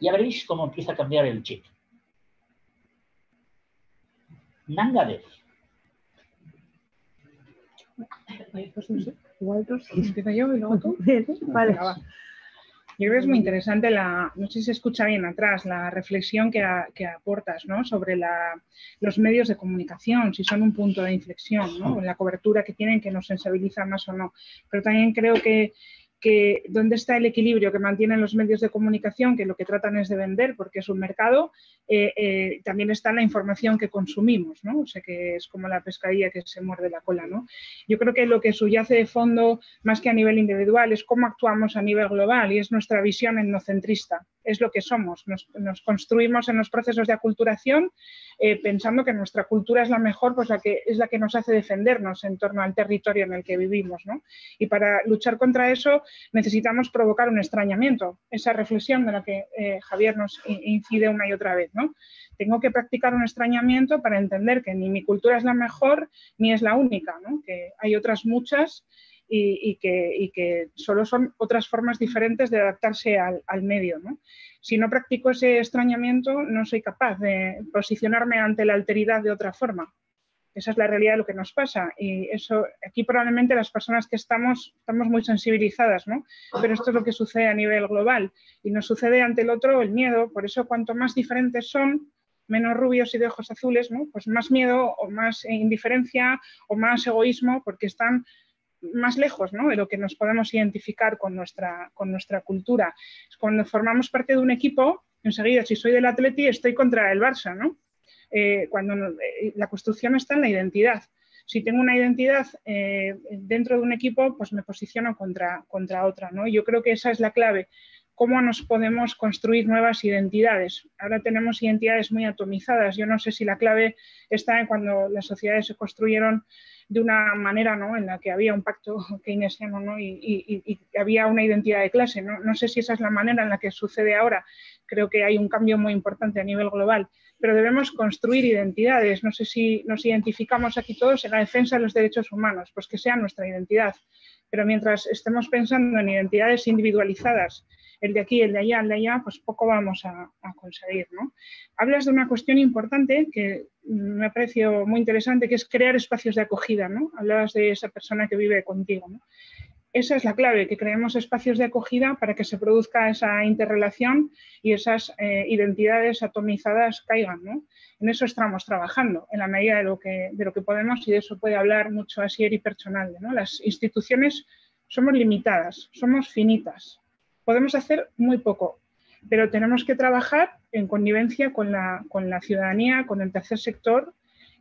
Ya veréis cómo empieza a cambiar el chip. Nangadef. Pues no sé, igual tú, empiezo yo y luego tú. Vale. Yo creo que es muy interesante no sé si se escucha bien atrás, la reflexión que aportas, ¿no?, sobre los medios de comunicación, si son un punto de inflexión, ¿no?, en la cobertura que tienen, que nos sensibiliza más o no. Pero también creo que dónde está el equilibrio que mantienen los medios de comunicación, que lo que tratan es de vender porque es un mercado, también está la información que consumimos, ¿no? O sea, que es como la pescadilla que se muerde la cola, ¿no? Yo creo que lo que subyace de fondo, más que a nivel individual, es cómo actuamos a nivel global y es nuestra visión etnocentrista. Es lo que somos. Nos construimos en los procesos de aculturación pensando que nuestra cultura es la mejor, pues es la que nos hace defendernos en torno al territorio en el que vivimos, ¿no? Y para luchar contra eso necesitamos provocar un extrañamiento, esa reflexión de la que Javier nos incide una y otra vez, ¿no? Tengo que practicar un extrañamiento para entender que ni mi cultura es la mejor ni es la única, ¿no? Que hay otras muchas y que solo son otras formas diferentes de adaptarse al medio, ¿no? Si no practico ese extrañamiento, no soy capaz de posicionarme ante la alteridad de otra forma. Esa es la realidad de lo que nos pasa y eso aquí probablemente las personas que estamos muy sensibilizadas, ¿no? Pero esto es lo que sucede a nivel global y nos sucede ante el otro el miedo. Por eso cuanto más diferentes son, menos rubios y de ojos azules, ¿no? Pues más miedo o más indiferencia o más egoísmo porque están más lejos, ¿no? De lo que nos podemos identificar con nuestra cultura. Cuando formamos parte de un equipo, enseguida si soy del Atleti estoy contra el Barça, ¿no? Cuando la construcción está en la identidad. Si tengo una identidad dentro de un equipo, pues me posiciono contra otra, ¿no? Yo creo que esa es la clave. ¿Cómo nos podemos construir nuevas identidades? Ahora tenemos identidades muy atomizadas. Yo no sé si la clave está en cuando las sociedades se construyeron de una manera, ¿no? En la que había un pacto keynesiano, ¿no? y había una identidad de clase. No sé si esa es la manera en la que sucede ahora. Creo que hay un cambio muy importante a nivel global, pero debemos construir identidades. No sé si nos identificamos aquí todos en la defensa de los derechos humanos, pues que sea nuestra identidad. Pero mientras estemos pensando en identidades individualizadas, el de aquí, el de allá, pues poco vamos a conseguir, ¿no? Hablas de una cuestión importante que me pareció muy interesante, que es crear espacios de acogida, ¿no? Hablabas de esa persona que vive contigo, ¿no? Esa es la clave, que creemos espacios de acogida para que se produzca esa interrelación y esas identidades atomizadas caigan, ¿no? En eso estamos trabajando, en la medida de lo que podemos, y de eso puede hablar mucho Asier y Personal, ¿no? Las instituciones somos limitadas, somos finitas, podemos hacer muy poco, pero tenemos que trabajar en connivencia con la ciudadanía, con el tercer sector,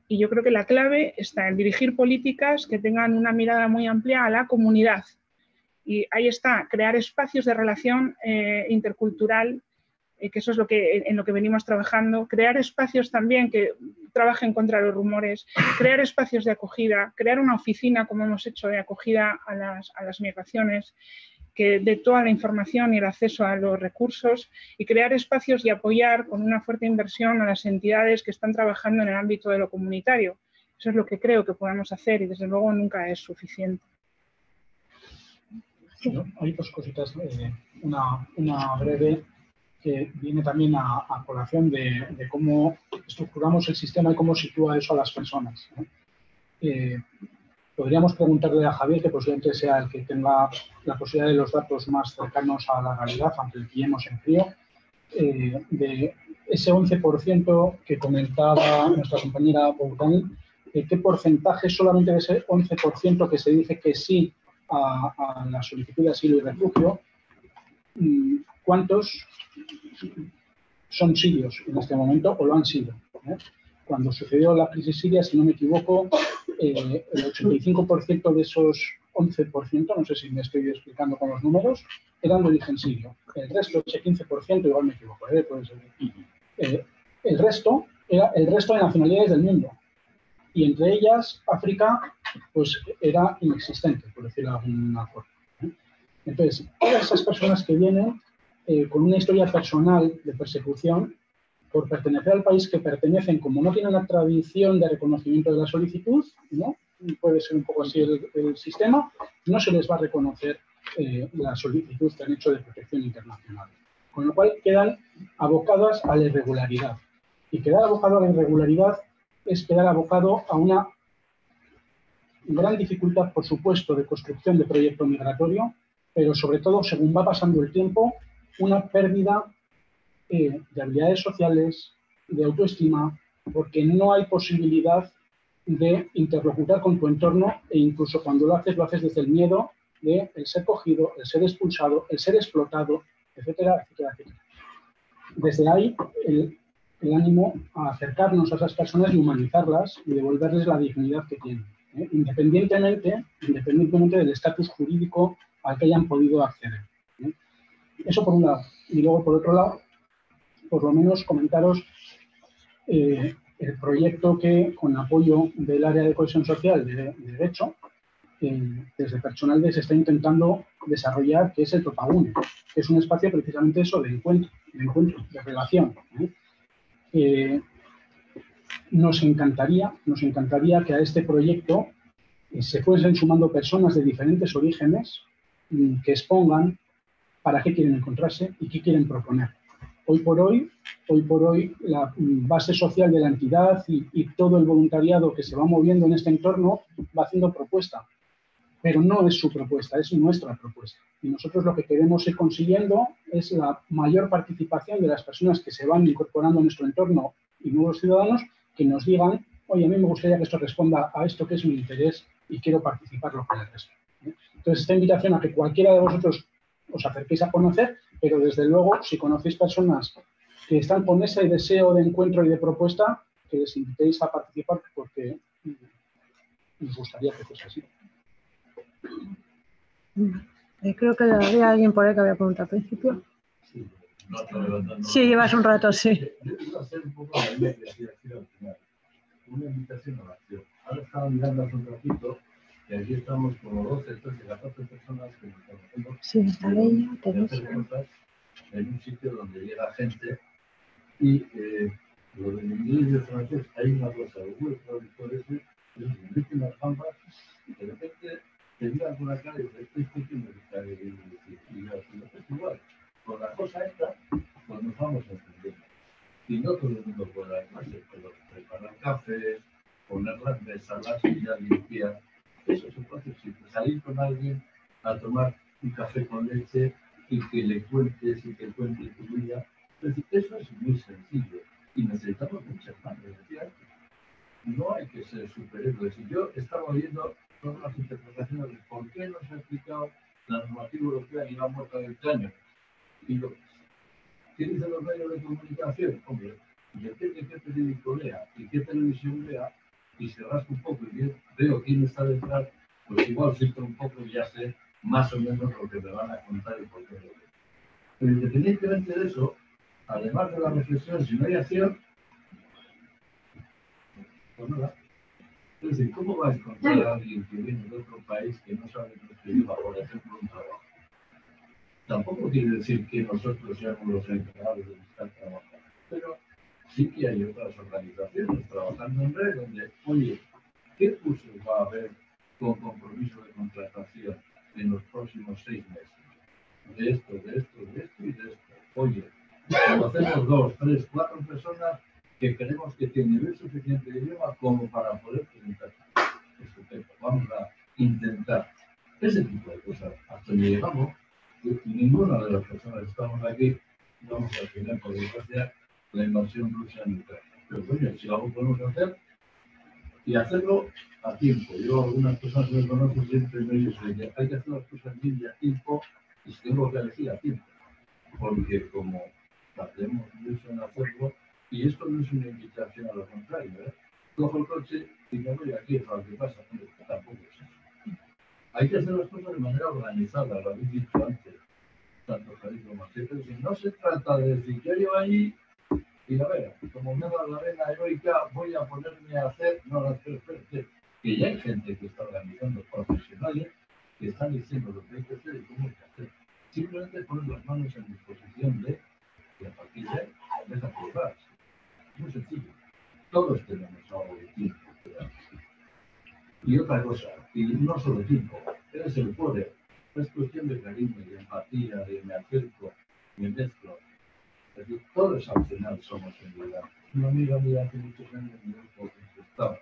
y yo creo que la clave está en dirigir políticas que tengan una mirada muy amplia a la comunidad. Y ahí está, crear espacios de relación intercultural, que eso es en lo que venimos trabajando, crear espacios también que trabajen contra los rumores, crear espacios de acogida, crear una oficina, como hemos hecho, de acogida a las migraciones, que dé toda la información y el acceso a los recursos, y crear espacios y apoyar con una fuerte inversión a las entidades que están trabajando en el ámbito de lo comunitario. Eso es lo que creo que podemos hacer y desde luego nunca es suficiente. Hay dos cositas, una breve que viene también a colación de cómo estructuramos el sistema y cómo sitúa eso a las personas, ¿no? Podríamos preguntarle a Javier, que posiblemente sea el que tenga la posibilidad de los datos más cercanos a la realidad, aunque el pillemos en frío, de ese 11% que comentaba nuestra compañera Bourdain, ¿qué porcentaje solamente de ese 11% que se dice que sí a la solicitud de asilo y refugio, cuántos son sirios en este momento o lo han sido? Cuando sucedió la crisis siria, si no me equivoco, el 85% de esos 11%, no sé si me estoy explicando con los números, eran de origen sirio. El resto, ese 15%, igual me equivoco, puede ser. El resto era el resto de nacionalidades del mundo. Y entre ellas, África, pues era inexistente, por decirlo de alguna forma. Entonces, todas esas personas que vienen con una historia personal de persecución por pertenecer al país que pertenecen, como no tienen la tradición de reconocimiento de la solicitud, ¿no? Puede ser un poco así el sistema, no se les va a reconocer la solicitud que han hecho de protección internacional. Con lo cual quedan abocadas a la irregularidad. Y quedar abocado a la irregularidad es quedar abocado a una gran dificultad, por supuesto, de construcción de proyecto migratorio, pero sobre todo, según va pasando el tiempo, una pérdida de habilidades sociales, de autoestima, porque no hay posibilidad de interlocutar con tu entorno e incluso cuando lo haces desde el miedo de el ser cogido, el ser expulsado, el ser explotado, etcétera, etcétera, etcétera. Desde ahí el ánimo a acercarnos a esas personas y humanizarlas y devolverles la dignidad que tienen, independientemente del estatus jurídico al que hayan podido acceder. Eso por un lado. Y luego, por otro lado, por lo menos comentaros el proyecto que, con apoyo del área de cohesión social de Derecho, desde Personal se está intentando desarrollar, que es el Topagune, que es un espacio precisamente eso de encuentro, de relación. Nos encantaría que a este proyecto se fuesen sumando personas de diferentes orígenes que expongan para qué quieren encontrarse y qué quieren proponer. hoy por hoy, la base social de la entidad y todo el voluntariado que se va moviendo en este entorno va haciendo propuesta. Pero no es su propuesta, es nuestra propuesta. Y nosotros lo que queremos ir consiguiendo es la mayor participación de las personas que se van incorporando a nuestro entorno y nuevos ciudadanos que nos digan, oye, a mí me gustaría que esto responda a esto que es mi interés y quiero participarlo con el resto. Entonces, esta invitación a que cualquiera de vosotros os acerquéis a conocer, pero desde luego, si conocéis personas que están con ese deseo de encuentro y de propuesta, que les invitéis a participar porque nos gustaría que fuese así. Creo que había alguien por ahí que había preguntado al principio. Sí, llevas un rato, sí. Yo iba a hacer un poco la idea que decía aquí al final. Una invitación a la acción. Ahora estaba mirando hace un ratito que aquí estamos como 12, 13, 14 personas que nos conocemos. Sí, está bien, de hacer cosas en un sitio donde llega gente y lo del inglés y el francés, hay una cosa, el traductor ese, que se mete en las gambas y de repente te miran con la cara y dices, esto que me gusta decir. Y yo, es igual. Con la cosa esta, pues nos vamos entendiendo. Y no todo el mundo puede dar clases, pero preparar café, poner las mesas, las sillas limpias, eso se puede hacer simple. Salir con alguien a tomar un café con leche y que le cuentes y que cuente tu vida. Es decir, eso es muy sencillo y necesitamos muchas manos. No hay que ser superhéroes. Y yo estaba oyendo todas las interpretaciones de por qué no se ha aplicado la normativa europea y la muerte del caño. Y lo ¿qué dicen los medios de comunicación? Hombre, depende qué periódico lea y qué televisión vea, y se rasca un poco y veo quién está detrás, pues igual filtro un poco y ya sé más o menos lo que me van a contar y por qué lo veo. Pero independientemente de eso, además de la reflexión, si no hay acción, pues nada. Es decir, ¿cómo va a encontrar a alguien que viene de otro país que no sabe nuestro idioma, por ejemplo, un trabajo? Tampoco quiere decir que nosotros seamos los encargados de buscar trabajo, pero sí que hay otras organizaciones trabajando en red donde, oye, ¿qué cursos va a haber con compromiso de contratación en los próximos 6 meses? De esto y de esto. Oye, conocemos 2, 3, 4 personas que creemos que tienen nivel suficiente de idioma como para poder presentar. Estupendo, vamos a intentar ese tipo de cosas. Hasta que llegamos, ninguna de las personas que estamos aquí vamos a tener, por desgracia, la invasión rusa en Ucrania. Pero coño, si algo podemos hacer y hacerlo a tiempo. Yo, algunas personas que me conocen siempre me dicen que hay que hacer las cosas bien y a tiempo, y tengo que elegir a tiempo. Porque como tardemos mucho en hacerlo, y esto no es una invitación a lo contrario, cojo el coche y me voy aquí, es lo que pasa, tampoco es eso. Hay que hacer las cosas de manera organizada, lo habéis dicho antes, tanto Javier como Marcelo. Si no se trata de decir, yo llevo ahí y a ver, como me da la vena heroica, voy a ponerme a hacer, no, espérate, que ya hay gente que está organizando, profesionales, que están diciendo lo que hay que hacer y cómo hay que hacer. Simplemente poner las manos en disposición de, y a partir de ahí, empieza a currar. Muy sencillo. Todos tenemos algo de tiempo. Y otra cosa, y no solo tiempo, es el poder. Es cuestión de cariño, de empatía, de me acerco, me mezclo. Es decir, todos al final somos en realidad. Una amiga mía hace muchos años me dijo que estaba,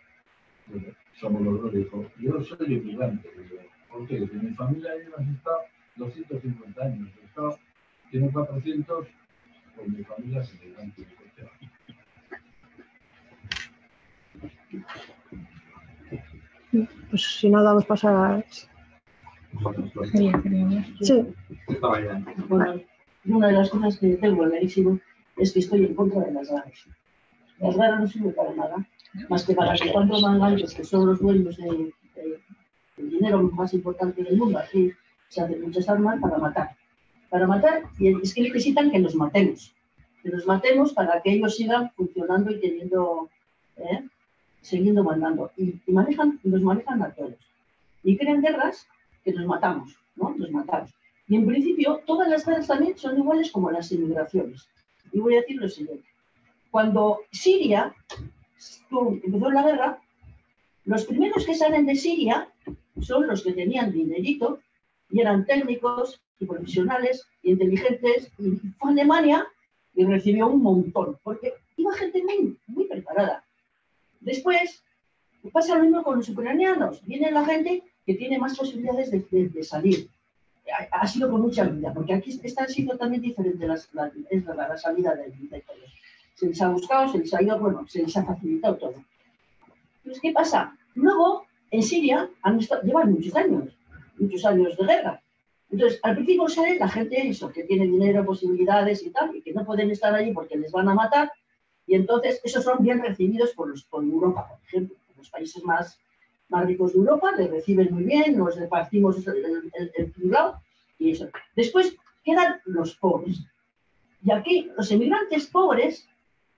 somos los dos, dijo, yo soy inmigrante. Porque de mi familia lleva estado 250 años, estado, tiene 400, pues mi familia es inmigrante. Pues si no, damos paso a... Sí. Bueno, una de las cosas que tengo clarísimo es que estoy en contra de las guerras. Las guerras no sirven para nada, más que para que cuando mangantes, que son los dueños del dinero más importante del mundo, aquí se hacen muchas armas para matar. Para matar, y es que necesitan que nos matemos para que ellos sigan funcionando y teniendo... siguiendo mandando y nos manejan a todos y crean guerras que nos matamos, ¿no? Nos matamos. Y en principio todas las guerras también son iguales como las inmigraciones. Y voy a decir lo siguiente: cuando Siria empezó la guerra, los primeros que salen de Siria son los que tenían dinerito y eran técnicos y profesionales y inteligentes, y fue Alemania y recibió un montón, porque iba gente muy preparada. Después pasa lo mismo con los ucranianos. Viene la gente que tiene más posibilidades de salir. Ha sido con mucha vida, porque aquí está siendo también diferente la salida de todos. Se les ha buscado, se les ha ido, bueno, se les ha facilitado todo. Entonces, ¿qué pasa? Luego, en Siria llevan muchos años de guerra. Entonces, al principio sale la gente eso, que tiene dinero, posibilidades y tal, y que no pueden estar allí porque les van a matar, y entonces esos son bien recibidos por Europa, por ejemplo. Los países más ricos de Europa les reciben muy bien, nos repartimos el tinglao y eso. Después quedan los pobres. Y aquí los emigrantes pobres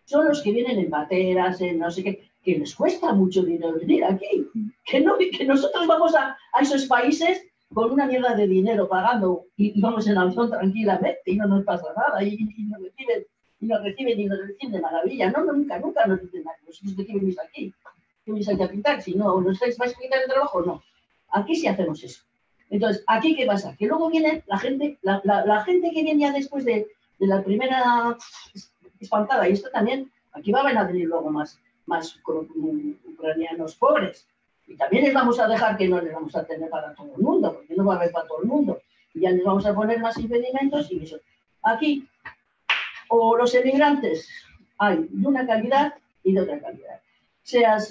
son los que vienen en bateras, en no sé qué, que les cuesta mucho dinero venir aquí. Que nosotros vamos a esos países con una mierda de dinero pagando y vamos en avión tranquilamente y no nos pasa nada y nos reciben de maravilla. No, nunca nos dicen nada. Nosotros de qué venís aquí. ¿Qué venís aquí a pintar? Si no, ¿nos vais a quitar el trabajo? No. Aquí sí hacemos eso. Entonces, ¿aquí qué pasa? Que luego viene la gente que viene ya después de la primera espantada, y esto también, aquí van a venir luego más ucranianos pobres. Y también les vamos a dejar que no les vamos a tener para todo el mundo, porque no va a haber para todo el mundo. Y ya les vamos a poner más impedimentos y eso. Aquí, o los emigrantes hay de una calidad y de otra calidad.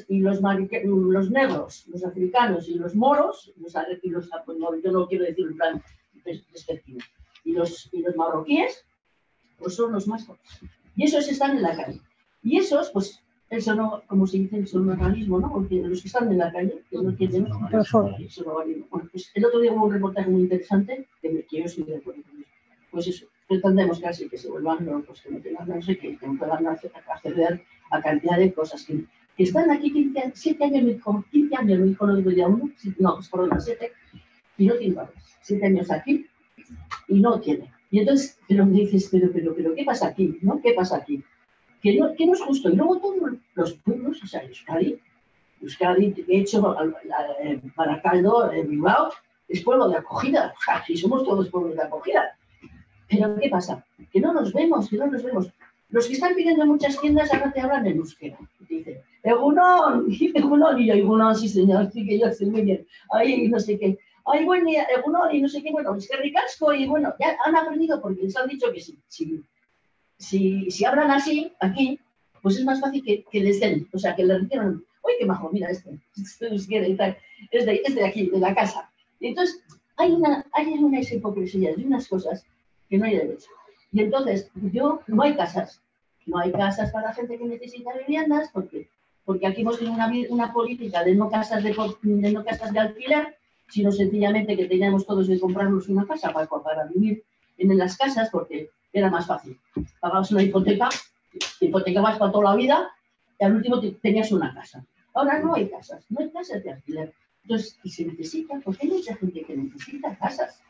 Y los negros, los africanos y los moros, yo no quiero decir en plan despectivo, y los marroquíes, pues son los más pobres. Y esos están en la calle. Y esos, pues, eso no, como se dice, son un organismo, ¿no? Porque los que están en la calle, que no tienen, eso no vale. Bueno, pues el otro día hubo un reportaje muy interesante, que yo estoy de acuerdo con eso. Pues eso, pretendemos casi que se vuelvan locos, que no tengan, no sé qué, que no puedan acceder a cantidad de cosas que están aquí 7 años, mi hijo no digo ya uno, no, perdón, 7, y no tiene padres. 7 años aquí y no tiene. Y entonces, pero me dices, pero, ¿qué pasa aquí? ¿No? ¿Qué pasa aquí? Que no es justo. Y luego todos los pueblos, o sea, Euskadi, de hecho, Baracaldo, Bilbao, es pueblo de acogida. O sea, si somos todos pueblos de acogida. Pero ¿qué pasa? Que no nos vemos. Los que están pidiendo en muchas tiendas ahora te hablan en euskera. Te dicen, Egunon, y yo, Egunon, sí señor, sí que yo estoy muy bien. Ay, no sé qué. Ay, bueno, Egunon, y no sé qué, bueno, es que ricasco, y bueno, ya han aprendido porque les han dicho que si hablan así, aquí, pues es más fácil que les den, o sea, que les dijeron, uy, qué majo, mira este euskera y tal, es de aquí, de la casa. Y entonces, hay una hipocresía de unas cosas que no hay derecho. Y entonces, no hay casas para gente que necesita viviendas, porque aquí hemos tenido una política de no casas de alquiler, sino sencillamente que teníamos todos que comprarnos una casa para vivir en las casas, porque era más fácil. Pagabas una hipoteca, te hipotecabas para toda la vida, y al último tenías una casa. Ahora no hay casas de alquiler. Entonces, y se necesita, porque hay mucha gente que necesita casas,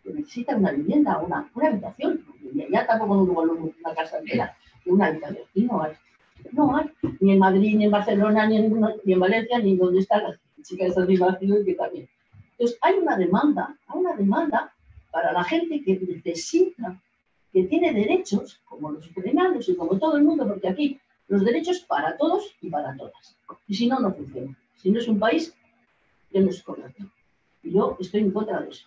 que necesita una vivienda, una habitación. Ya tampoco una casa entera, una habitación. Y no hay. Ni en Madrid, ni en Barcelona, ni en Valencia, ni donde está la chica de San Sebastián, que también. Entonces, hay una demanda para la gente que necesita, que tiene derechos, como los ucranianos y como todo el mundo, porque aquí los derechos para todos y para todas. Y si no, no funciona. Si no es un país, que no es correcto. Y yo estoy en contra de eso.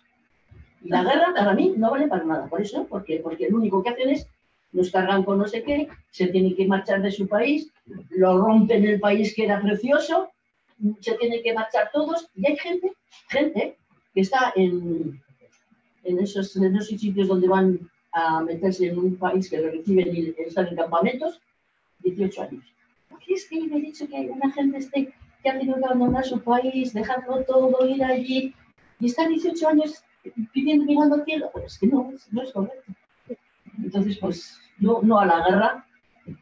Y la guerra para mí no vale para nada. Por eso, porque lo único que hacen es nos cargan con no sé qué, se tienen que marchar de su país, lo rompen el país que era precioso, se tienen que marchar todos. Y hay gente que está en esos sitios donde van a meterse en un país que lo reciben y están en campamentos, 18 años. Aquí es que me he dicho que hay una gente que ha tenido que abandonar su país, dejarlo todo, ir allí, y están 18 años mirando al cielo, pero es que no es correcto. Entonces, pues, no a la guerra,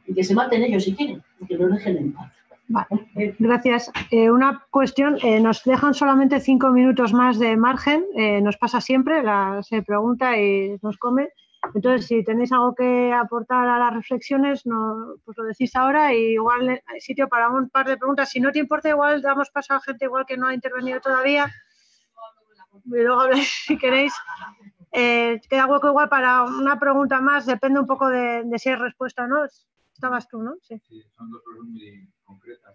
y que se maten ellos si quieren, que lo dejen en paz. Vale, gracias. Una cuestión, nos dejan solamente 5 minutos más de margen, nos pasa siempre, se pregunta y nos come. Entonces, si tenéis algo que aportar a las reflexiones, pues lo decís ahora y igual hay sitio para un par de preguntas. Si no te importa, igual damos paso a gente igual que no ha intervenido todavía. Y luego habláis si queréis. Queda hueco igual para una pregunta más, depende un poco de si hay respuesta o no. Estabas tú, ¿no? Sí. Sí, son dos cosas muy concretas.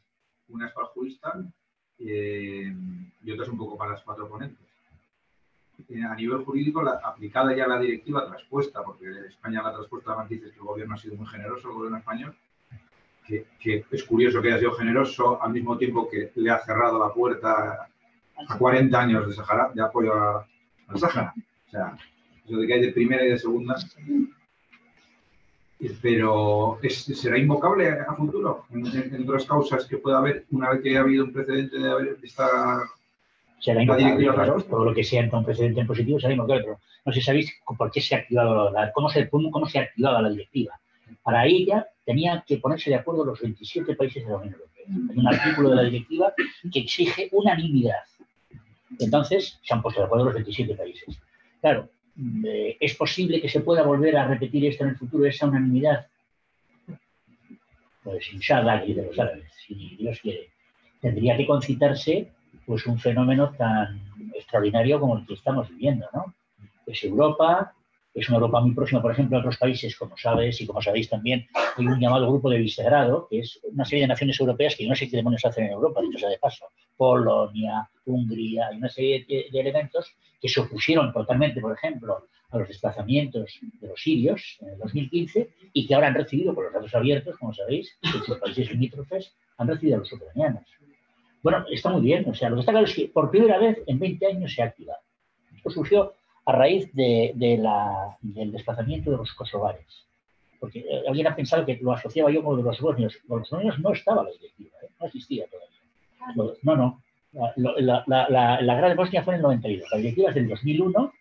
Una es para el jurista y otra es un poco para las 4 ponentes. A nivel jurídico, aplicada ya la directiva traspuesta, porque España la traspuesta, además dices que el gobierno ha sido muy generoso, el gobierno español, que es curioso que haya sido generoso al mismo tiempo que le ha cerrado la puerta a 40 años de Sahara, de apoyo al Sahara. O sea, eso de que hay de primera y de segunda. Pero ¿será invocable a futuro en otras causas que pueda haber una vez que haya habido un precedente de haber esta... Será invocable, claro, todo lo que sea un precedente en positivo será invocable, pero no sé si sabéis por qué se ha activado, cómo se activaba la directiva. Para ella tenía que ponerse de acuerdo los 27 países de la Unión Europea. Hay un artículo de la directiva que exige unanimidad. Entonces se han puesto de acuerdo los 27 países. Claro, ¿es posible que se pueda volver a repetir esto en el futuro, esa unanimidad? Pues inshallah, y de los árabes, si Dios quiere. Tendría que concitarse pues un fenómeno tan extraordinario como el que estamos viviendo, ¿no? Es Europa, es una Europa muy próxima, por ejemplo, a otros países, como sabes y como sabéis también, hay un llamado Grupo de Visegrado, que es una serie de naciones europeas que yo no sé qué demonios hacen en Europa, dicho sea de paso, Polonia, Hungría, hay una serie de elementos que se opusieron totalmente, por ejemplo, a los desplazamientos de los sirios en el 2015 y que ahora han recibido, por los datos abiertos, como sabéis, los países limítrofes han recibido a los ucranianos. Bueno, está muy bien, o sea, lo que está claro es que por primera vez en 20 años se ha activado. Esto surgió a raíz del desplazamiento de los kosovares. Porque alguien ha pensado que lo asociaba yo con los bosnios. Con los bosnios no estaba la directiva, no existía todavía. No. La guerra de Bosnia fue en el 92, la directiva es del 2001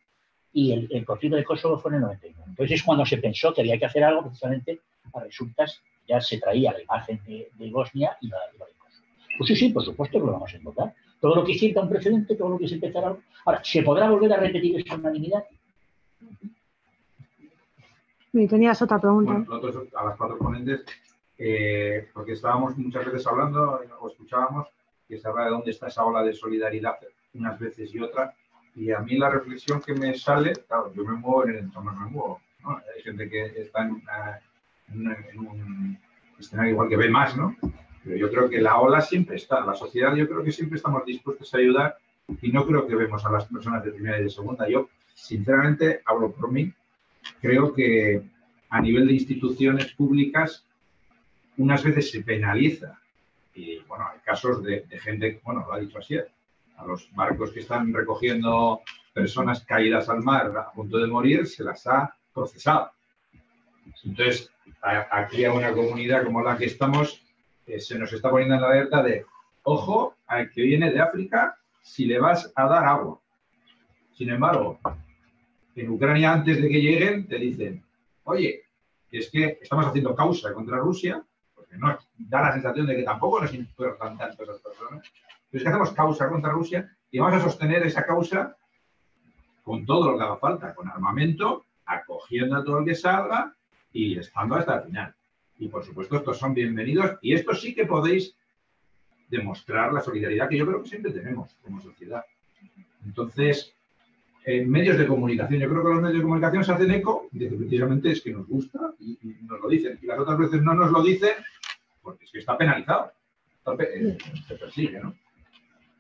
y el conflicto de Kosovo fue en el 91. Entonces es cuando se pensó que había que hacer algo precisamente a resultas, ya se traía la imagen de Bosnia y la de Kosovo. Pues sí, por supuesto que lo vamos a invocar. Todo lo que sienta un precedente, todo lo que se empezará. Ahora, ¿se podrá volver a repetir esa unanimidad? Me tenías otra pregunta. Bueno, nosotros a las 4 ponentes, porque estábamos muchas veces hablando o escuchábamos que se habla de dónde está esa ola de solidaridad unas veces y otras. Y a mí la reflexión que me sale, claro, yo me muevo en el entorno, ¿no? Hay gente que está en un escenario igual que ve más, ¿no? Pero yo creo que la ola siempre está. La sociedad, yo creo que siempre estamos dispuestos a ayudar y no creo que vemos a las personas de primera y de segunda. Yo, sinceramente, hablo por mí, creo que a nivel de instituciones públicas unas veces se penaliza. Y, bueno, hay casos de gente, bueno, lo ha dicho así, a los barcos que están recogiendo personas caídas al mar a punto de morir, se las ha procesado. Entonces, aquí a una comunidad como la que estamos, se nos está poniendo en la alerta de, ojo, al que viene de África, si le vas a dar agua. Sin embargo, en Ucrania, antes de que lleguen, te dicen, oye, es que estamos haciendo causa contra Rusia, porque no da la sensación de que tampoco nos importan tanto esas personas, pero es que hacemos causa contra Rusia y vamos a sostener esa causa con todo lo que haga falta, con armamento, acogiendo a todo el que salga y estando hasta el final. Y, por supuesto, estos son bienvenidos y estos sí que podéis demostrar la solidaridad que yo creo que siempre tenemos como sociedad. Entonces, en medios de comunicación, yo creo que los medios de comunicación se hacen eco de que precisamente es que nos gusta y nos lo dicen. Y las otras veces no nos lo dicen porque es que está penalizado. Se persigue, ¿no?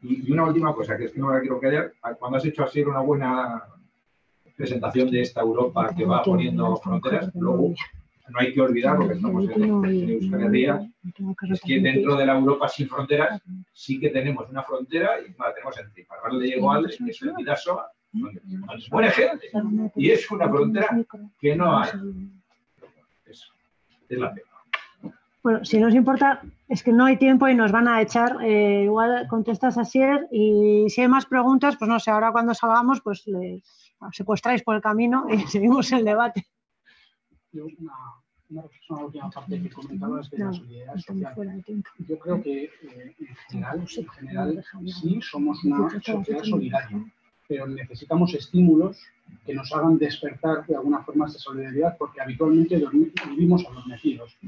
Y una última cosa, que es que no me la quiero callar. Cuando has hecho así una buena presentación de esta Europa que va poniendo fronteras, luego no hay que olvidar lo que estamos en Euskal Herria, es que dentro de la Europa sin fronteras sí que tenemos una frontera y la tenemos en Triparral de Yegoalde, que es el Bidasoa, donde muere gente y es una frontera que no hay. Es la pena. Bueno, si nos importa, es que no hay tiempo y nos van a echar. Igual contestas a Asier y si hay más preguntas, pues no sé, ahora cuando salgamos, pues les secuestráis por el camino y seguimos el debate. Yo una reflexión a la última parte que comentabas de la solidaridad social. Yo creo que en general sí somos una sociedad solidaria, pero necesitamos estímulos que nos hagan despertar de alguna forma esa solidaridad porque habitualmente vivimos adormecidos.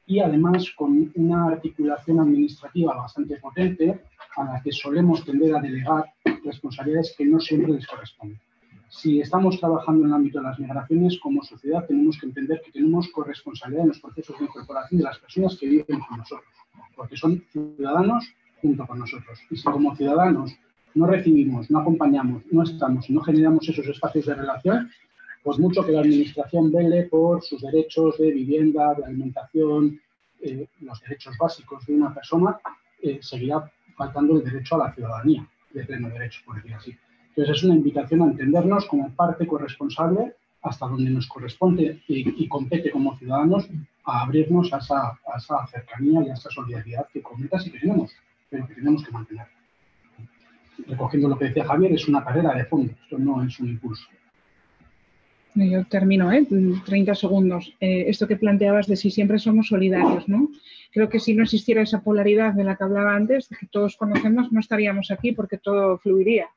Y además con una articulación administrativa bastante potente a la que solemos tender a delegar responsabilidades que no siempre les corresponden. si estamos trabajando en el ámbito de las migraciones, como sociedad tenemos que entender que tenemos corresponsabilidad en los procesos de incorporación de las personas que viven con nosotros, porque son ciudadanos junto con nosotros. Y si como ciudadanos no recibimos, no acompañamos, no estamos y no generamos esos espacios de relación, pues mucho que la Administración vele por sus derechos de vivienda, de alimentación, los derechos básicos de una persona, seguirá faltando el derecho a la ciudadanía, de pleno derecho, por decir así. Entonces es una invitación a entendernos como parte corresponsable hasta donde nos corresponde y compete como ciudadanos a abrirnos a esa cercanía y a esa solidaridad que comentas y que tenemos, pero que tenemos que mantener. Recogiendo lo que decía Javier, es una carrera de fondo, esto no es un impulso. Yo termino, 30 segundos. Esto que planteabas de si siempre somos solidarios, ¿no? Creo que si no existiera esa polaridad de la que hablaba antes, que todos conocemos, no estaríamos aquí porque todo fluiría.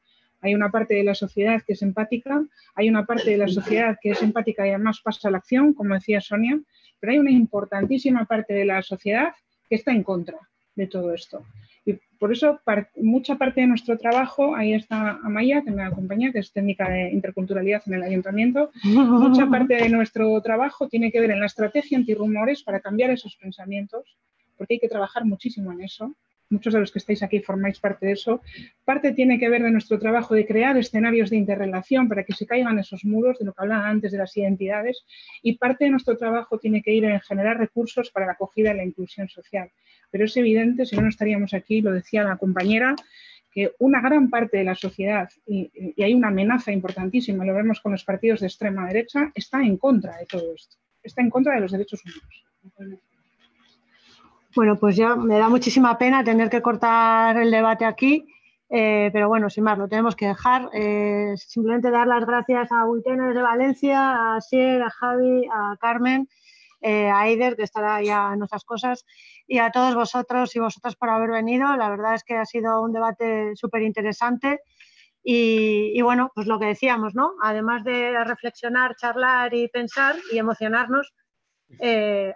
Hay una parte de la sociedad que es empática, hay una parte de la sociedad que es empática y además pasa a la acción, como decía Sonia, pero hay una importantísima parte de la sociedad que está en contra de todo esto. Y por eso mucha parte de nuestro trabajo, ahí está Amaya, que me acompaña, que es técnica de interculturalidad en el ayuntamiento, mucha parte de nuestro trabajo tiene que ver en la estrategia antirrumores para cambiar esos pensamientos, porque hay que trabajar muchísimo en eso. Muchos de los que estáis aquí formáis parte de eso. Parte tiene que ver de nuestro trabajo de crear escenarios de interrelación para que se caigan esos muros de lo que hablaba antes de las identidades, y parte de nuestro trabajo tiene que ir en generar recursos para la acogida y la inclusión social. Pero es evidente, si no, no estaríamos aquí, lo decía la compañera, que una gran parte de la sociedad, y hay una amenaza importantísima, lo vemos con los partidos de extrema derecha, está en contra de todo esto, está en contra de los derechos humanos. Bueno, pues ya me da muchísima pena tener que cortar el debate aquí, pero bueno, sin más, lo tenemos que dejar. Simplemente dar las gracias a Huitena desde Valencia, a Asier, a Javi, a Carmen, a Eider, que estará ya en nuestras cosas, y a todos vosotros y vosotras por haber venido. La verdad es que ha sido un debate súper interesante y bueno, pues lo que decíamos, ¿no? Además de reflexionar, charlar y pensar y emocionarnos,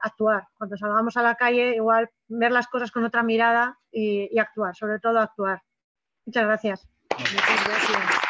actuar. Cuando salgamos a la calle, igual ver las cosas con otra mirada y actuar, sobre todo actuar. Muchas gracias. Muchas gracias.